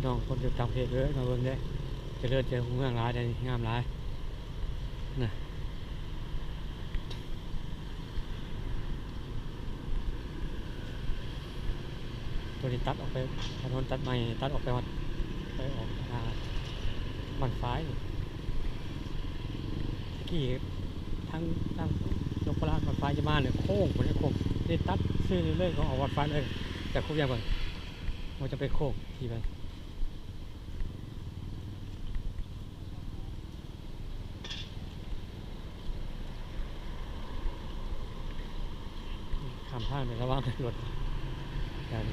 พี่น้องคนอยู่ต่างประเทศเยอะมาเบิ่งได้จะเลือดเจอเมืองร้ายได้งามร้ายนะตัวนี้ตัดออกไปถนนตัดใหม่ตัดออกไปวัดไปออกบ้านฟ้ายนี่กี่ทั้งยกพลานวัดฟ้ายจะมาเนี่ยโค้งคนนี้โค้งนี่ตัดซื้อเรื่อยๆเขาเอาวัดฟ้ายเลยแต่คุบยังก่อนมันจะไปโค้งทีไปข้ามทางไประวังรถกัน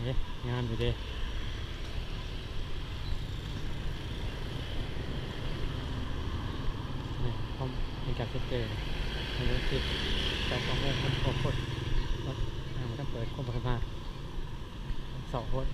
นี่งามอยู่ดีนี่พร้อมในการเจอในรถติดจากของแรกมันโคตรรถมันต้องเปิดโคตรมา2 คน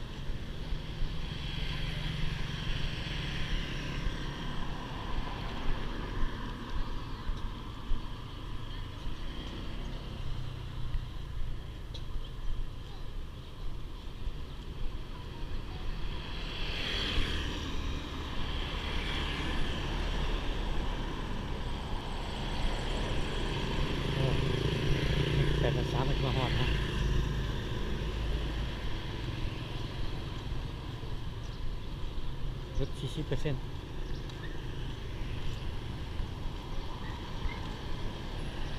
8:03มันมาหอดนะลด 40%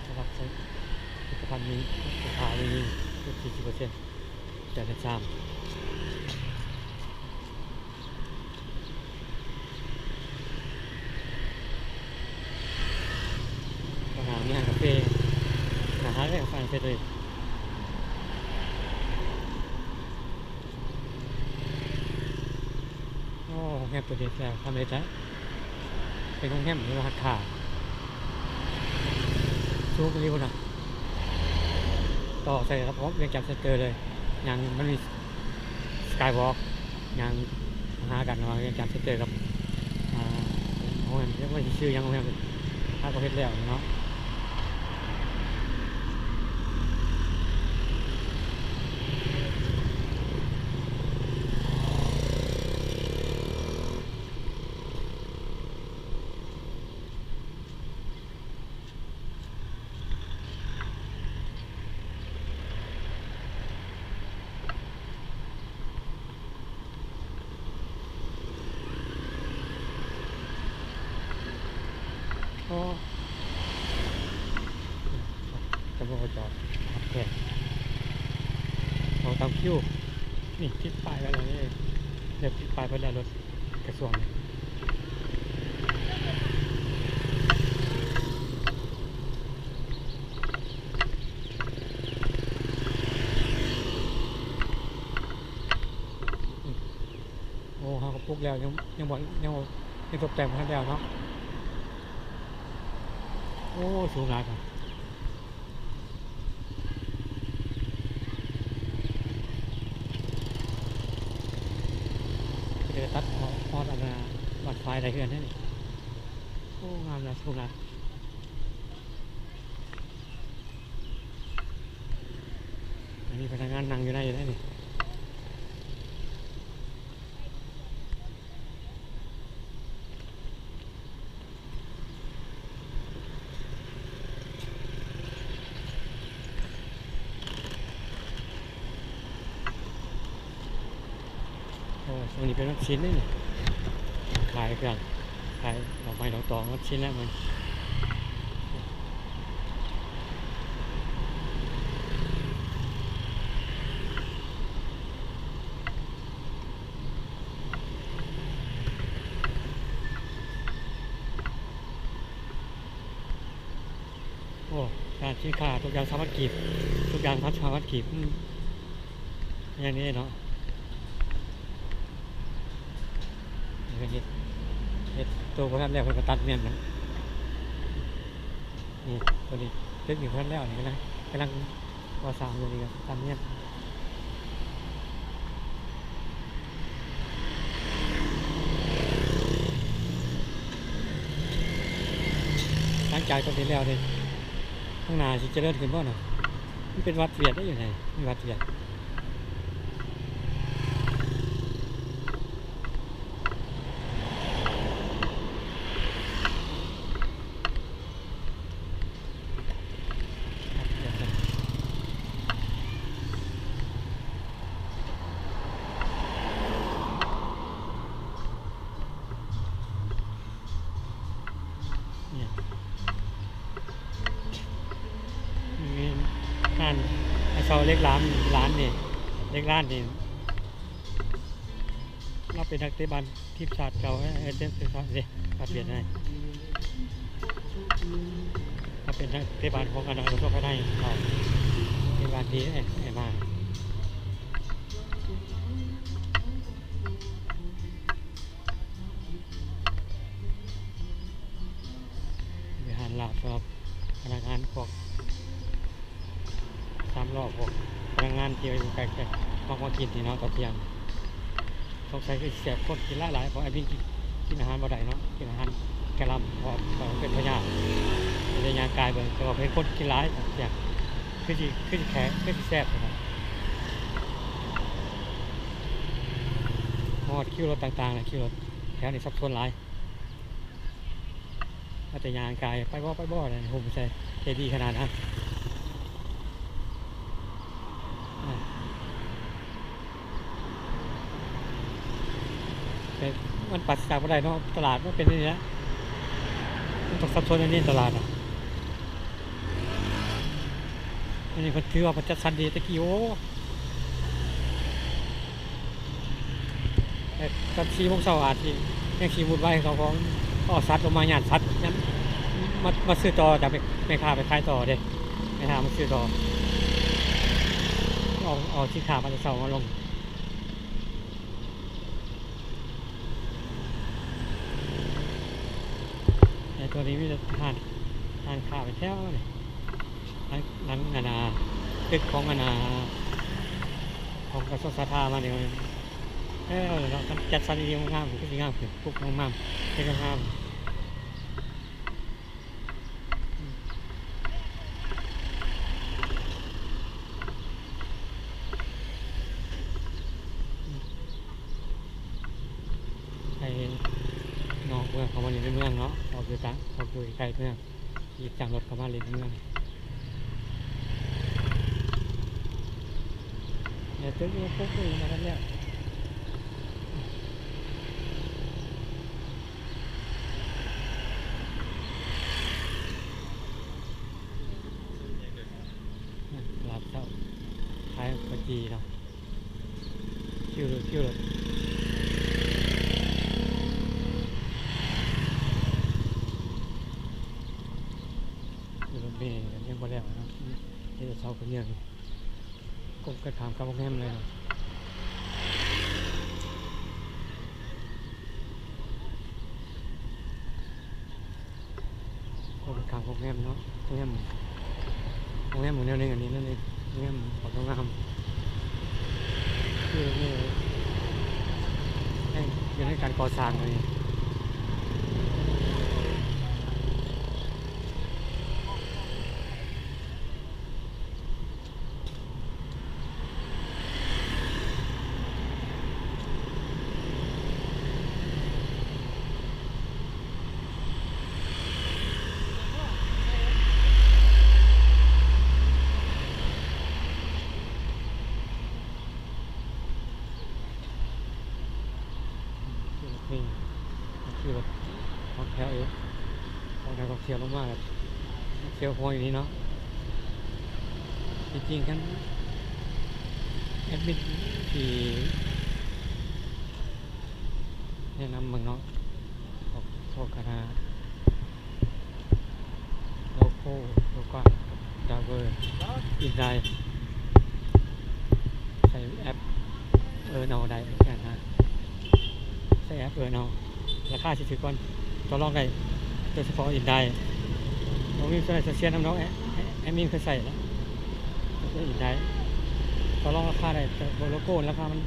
สำหรับผลิตภัณฑ์นี้ราคานี้ลด 40%8:03อาหารมีอาหารกาแฟอาหารและกาแฟเสร็จเลยโอ้โรงแรมตัวเด็ดแล้วทำเลยจ้ะเป็นโรงแรมที่ราคาสูงกว่านี้คนน่ะต่อใส่กระเพาะเรียงจับเซ็นเตอร์เลยอย่างมันมีสกายวอล์กอย่างหากันว่าเรียงจับเซ็นเตอร์กับโรงแรมเรียกว่าชื่อยังโรงแรมถ้าประเภทแล้วเนาะก็จะบอกจอดแค่เราตามคิวนี่ติดป้ายไว้แล้วนี่เดี๋ยวติดป้ายไว้แล้วรถกระทรวงโอ้เขาก็ปลุกแล้วยังบอกยังตกแต่งมาแล้วเนาะโอ้สูงหลายครับเดี๋ยวตัดพอดอะไรบัดไฟอะไรเพื่อนนี่โอ้งามเลยสูงหลายอันนี้พนักงานนั่งอยู่ได้อยู่ได้นี่โอ้ตรงนี้เป็นรถชิ้นนี่ขายกันขายดอกไม้ดอกตองรถชิ้นแล้วมันโอ้การชิ้นขาทุกอย่างสามารถกีบทุกอย่างสามารถกีบอย่างนี้เนาะเห็ดตัวพนันแล้วเป็นกระตัดเมียนนะนี่ตัวนี้เล็กอยู่พนันแล้วนี่กำลังว่าสามตัวนี้กันตัดเมียน งจากตรงนี้แล้วเลยข้างหน้าสิเจริญขึ้นบ่เนาะมันเป็นวัดเวียดได้อยู่ไหนมีวัดเวียดเนี่ยมีร้านไอเซาเล็กร้านนี่เล็กร้านนี่เราเป็นนักเตะบอลทีมชาติเก่าไอ้เจ้าเป็นชาติเปลี่ยนให้เราเป็นนักเตะบอลของคณะทั่วไปได้เราเป็นบอลดีไอ้มาบริหารหลักสำหรับพนักงานพวก3 รอบพวกพนักงานที่อยู่ใกล้ๆมากินที่เนาะตอนเที่ยงสงสัยคือเสียบคนกินหลายเพราะไอ้วิ่งกินอาหารบ่ได้เนาะกินอาหารแกลำเพราะเป็นพยาธิในร่างกายเบิ่งแต่ว่าเป็นคนกินหลายเสียคือสิแข็งคือสิแซ่บนะครับฮอดคิวรถต่างๆนะคิวรถแถวนี้ซับซ้อนหลายอาจจะยางกายไปบ่เลยโหไม่ใช่ใจดีขนาดนั้นมันปัดจากอะไรเนาะตลาดมันเป็นอย่างนี้นะมันต้องซับซ้อนอันนี้ตลาดอ่ะอันนี้มันถือว่ามันจะชันดีตะกี้โอ้แต่ตอน4 โมงเช้าอาจจะยังขี่มุดไว้เขาของก็ซัดลงมาหยาดซัดนั้นมาซื้อต่อจากไม่ค้าไปขายต่อเด็ไม่ค้ามาซื้อต่อเอาที่ขามันจะเสามาลงตัวนี้มีทานข้าวไปแถวเลยนั้นตึกของของกระทรวงสาธารณสุขมาเนี่ยเราจัดสรรดีงามก็ดีงามคือปุ๊บงามเป็นงามไอ้นอกเมืองเขามาเรียนในเมืองเนาะออกอยู่ไกลเมืองหยิบจากรถเขามาเรียนในเมืองเนี่ยตึกนี้ปุ๊บเลยมาแล้วเนี่ยหลับเศร้าขายปจีเนาะคิวรถอยู่รถเมล์ยังบ่แล้วนะที่จะเช่าคนเดียวกบกระถามกับโรงแรมเลยนะกบกระถามโรงแรมเนาะโรงแรมเหมือนเดิมอันนี้นั่นเองโรงแรมของโรงแรมคือนี่อยู่ในการก่อสร้างเลยนี่คือแบบของแถวเองของแถวเที่ยวลงมาเที่ยวพออย่างนี้เนาะจริงๆกันแอดมินที่แนะนำมึงเนาะพวกคณะโลโก้ดาวเวอร์อินไดใส่แอปนอได้เหมือนกันนะใช้แอปนอราคาสิก่อนต่อรองได้โดยเฉพาะอินไดเรามีใส่เสียน้ำน้องแอดมินเคยใส่แล้วอินไดต่อรองราคาได้แต่โลโก้ราคามัน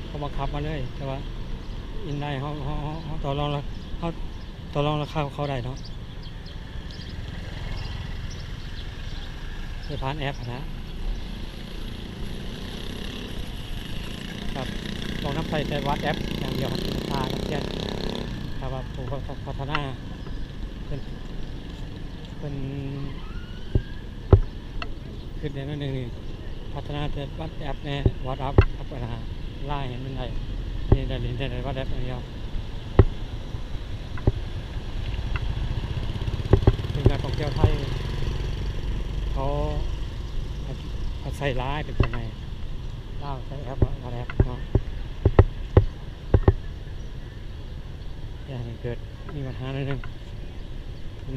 เขาบังคับมาเลยแต่ว่าอินไดเขาต่อรองราคาเขาได้เนาะ โดยผ่านแอปนะครับต้องนับใส่แต่วัดแอปอย่างเดียวครับราคาครับเช่นถ้าว่าผู้พัฒนาเป็นขึ้นในนั้นหนึ่งนี่พัฒนาแต่วัดแอปเนี่ยวัดแอปครับไล่เห็นเป็นไรนี่ได้เรียนแต่วัดแอปอย่างเดียวเป็นการท่องเที่ยวไทยเขาใส่ร้ายเป็นยังไงเล่าใช้แอปวัดแอปเนาะอย่างเกิดมีปัญหาหนึ่ง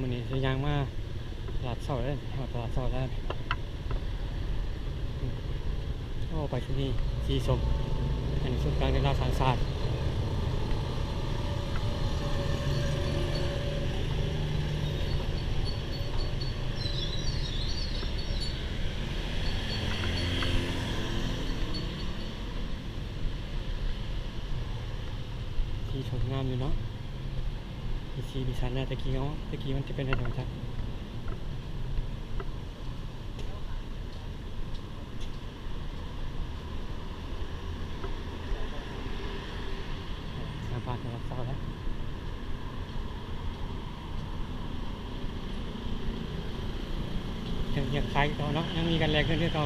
มันนี่จะยังมาตลาดเสาเลยตลาดเสาแล้วโอ้ไปที่นี่สีสมอันนี้สุดกลางในราชาศาสตร์สีสวยงามอยู่เนาะมีสีมีสันนะตะกี้มันจะเป็นอะไรกันครับหน้าบ้านตลาดเสาแล้วยังขายต่อเนาะยังมีกันแรงขึ้นที่เรา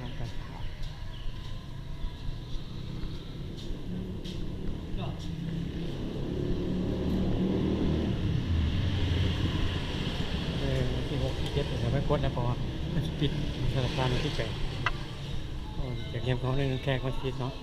ทำกันวันที่6 ที่ 7เดี๋ยวไม่กดแล้วพอปิดธนาคารวันที่8จากเยี่ยมเขาเรื่องแค่วันที่เนาะ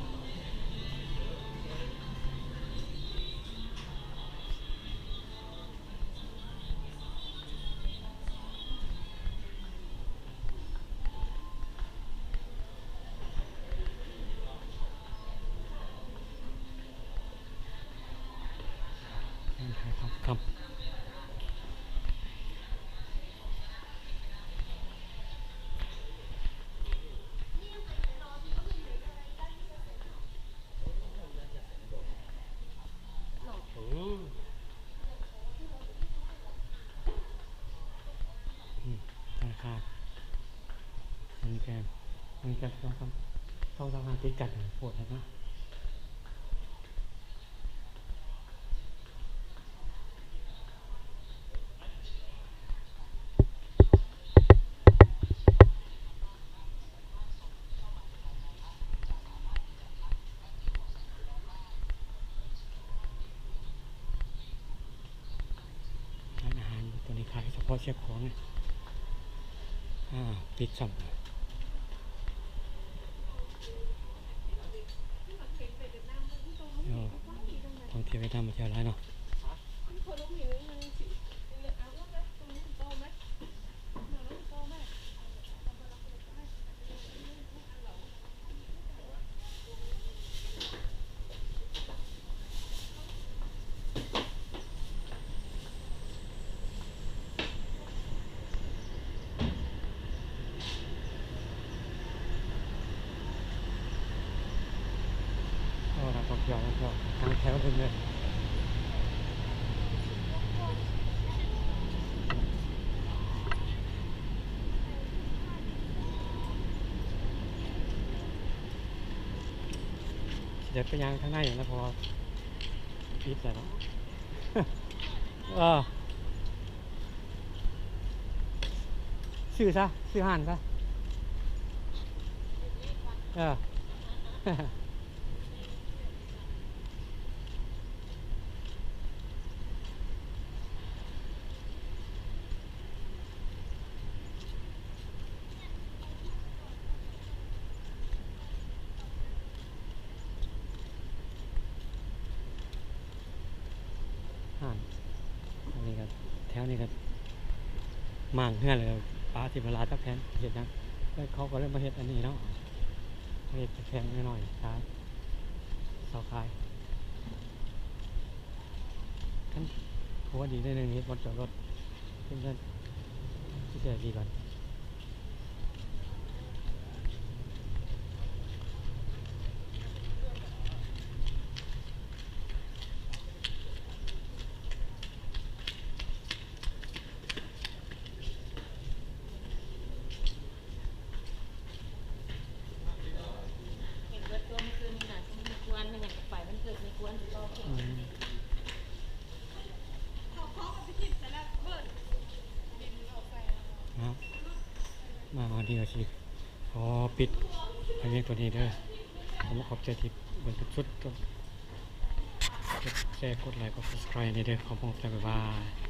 ครับธนาคารมันจะต้องทำงานติดกันปวดแล้วนะร้านอาหารตัวนี้ขายเฉพาะเชียงของปิดสั่งท่องเที่ยวไปทำมาเที่ยวไรเนาะท่องเที่ยวทางแถวเป็นเลยเดี๋ยวไปยังข้างในแล้วพอปิดแล้วซื้อซะซื้อห่านซะ มางเฮือนเลยปลาที่เวลาตะแพนเห็ดหยังแล้วเขาก็เลยมาเห็ดอันนี้เนาะมาเห็ดตะแพนน้อยๆครับเสาคายท่านหัวดีได้หนึ่งเห็ดบนจอดรถเพื่อนๆที่เจอดีก่อนเห็นเบิดตัวเมื่อคืนนี่นะมีกวนอย่างกับไปมันเกิดมีกวนต่อเข่ง นะครับมาวันนี้ก็สิขอปิดไปเพียงตัวนี้เด้อผมขอบใจที่เบิ่งชุดๆกดแชร์กดไลค์กด subscribe นี่เด้อขอบคุณครับบ๊ายบาย